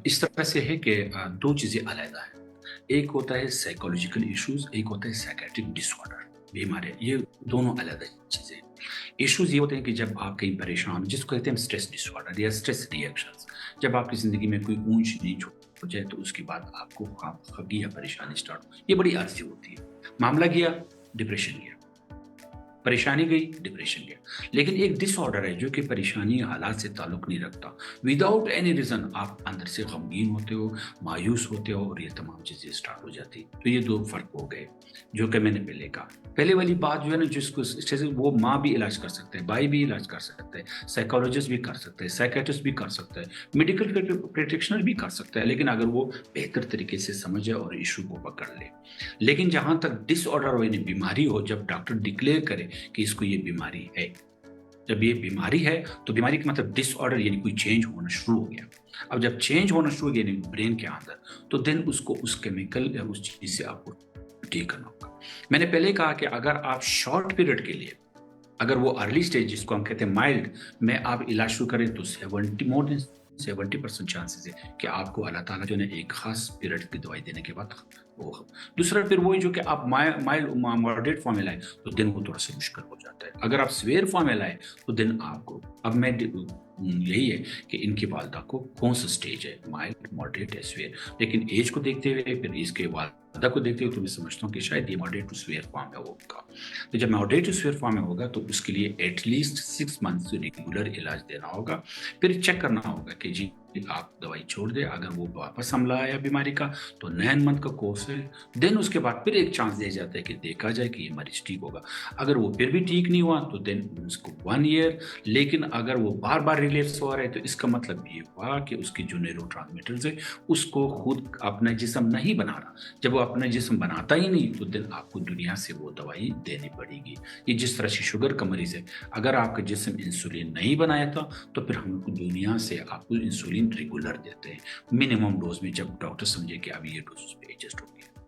इस तरह से है कि दो चीज़ें अलग हैं। एक होता है साइकोलॉजिकल इश्यूज, एक होता है साइकेट्रिक डिसऑर्डर, बीमारी। ये दोनों अलग अलग चीज़ें हैं। इश्यूज ये होते हैं कि जब आप कहीं परेशान हो, जिसको कहते हैं स्ट्रेस डिसऑर्डर या स्ट्रेस रिएक्शंस। जब आपकी ज़िंदगी में कोई ऊंच नीच हो जाए तो उसके बाद आपको खफगी या परेशानी स्टार्ट हो, ये बड़ी आरसी होती है। मामला गया, डिप्रेशन गया, परेशानी गई, डिप्रेशन गया। लेकिन एक डिसऑर्डर है जो कि परेशानी हालात से ताल्लुक नहीं रखता। विदाउट एनी रीजन आप अंदर से गमगीन होते हो, मायूस होते हो और ये तमाम चीजें स्टार्ट हो जाती। तो ये दो फर्क हो गए जो कि मैंने पहले कहा। पहले वाली बात जो है ना, जिसको जैसे वो माँ भी इलाज कर सकते हैं, भाई भी इलाज कर सकते हैं, साइकोलॉजिस्ट भी कर सकते हैं, साइकेट्रिस्ट भी कर सकते हैं, मेडिकल प्रैक्टिशनर भी कर सकता है, लेकिन अगर वो बेहतर तरीके से समझे और इशू को पकड़ ले। लेकिन जहां तक डिसऑर्डर हो यानी बीमारी हो, जब डॉक्टर डिक्लेयर करे कि इसको ये बीमारी है, जब ये बीमारी है तो बीमारी का मतलब डिसऑर्डर यानी कोई चेंज होना शुरू हो गया। अब जब चेंज होना शुरू हो गया यानी ब्रेन के अंदर, तो देन उसको उस केमिकल या उस चीज से आपको ठीक करना होगा। मैंने पहले कहा कि अगर आप शॉर्ट पीरियड के लिए, अगर वो अर्ली स्टेज जिसको हम कहते हैं माइल्ड में आप इलाज शुरू करें तो 70% चांसेस है कि आपको अल्लाह ताला जो है एक खास पीरियड की दवाई देने के बाद वो हो। दूसरा फिर वही जो कि आप माइल्ड मॉडरेट फॉर्म में लाए तो दिन वो थोड़ा सा मुश्किल हो जाता है। अगर आप स्वेयर फॉर्म में लाए तो दिन आपको, अब मैं यही है कि इनकी वालदा को कौन सा स्टेज है, माइल्ड मॉडरेट या स्वेयर। लेकिन एज को देखते हुए फिर इसके वालदा को देखते हुए तो मैं समझता हूँ कि शायद ये मॉडरेट टू स्वेयर फॉर्म में होगा। तो जब मॉडरेट टू स्वेयर फॉर्म में होगा तो उसके लिए एटलीस्ट 6 मंथ्स रेगुलर इलाज देना होगा। फिर चेक करना होगा कि जी आप दवाई छोड़ दे, अगर वो वापस हमला आया बीमारी का तो 9 मंथ का कोर्स है। देन उसके बाद फिर एक चांस दिया जाता है कि देखा जाए कि ये मरीज ठीक होगा। अगर वो फिर भी ठीक नहीं हुआ तो देन उसको 1 ईयर। लेकिन अगर वो बार बार रिलेप्स हो रहा है तो इसका मतलब ये हुआ कि उसकी जो न्यूरो ट्रांसमीटर्स है उसको खुद अपना जिस्म नहीं बना रहा। जब वो अपना जिस्म बनाता ही नहीं तो देन आपको दुनिया से वो दवाई देनी पड़ेगी। ये जिस तरह से शुगर का मरीज है, अगर आपका जिस्म इंसुलिन नहीं बनाया था तो फिर हम दुनिया से आपको इंसुलिन रेगुलर देते हैं मिनिमम डोज में, जब डॉक्टर समझे कि अभी ये डोज पे एडजस्ट हो गया।